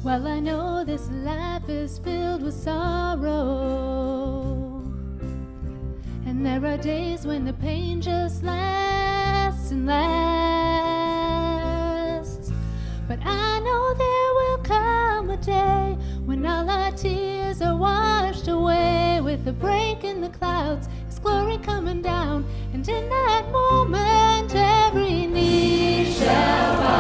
Well, I know this life is filled with sorrow, and there are days when the pain just lasts and lasts. But I know there will come a day when all our tears are washed away. With a break in the clouds, His glory coming down, and in that moment every knee shall bow.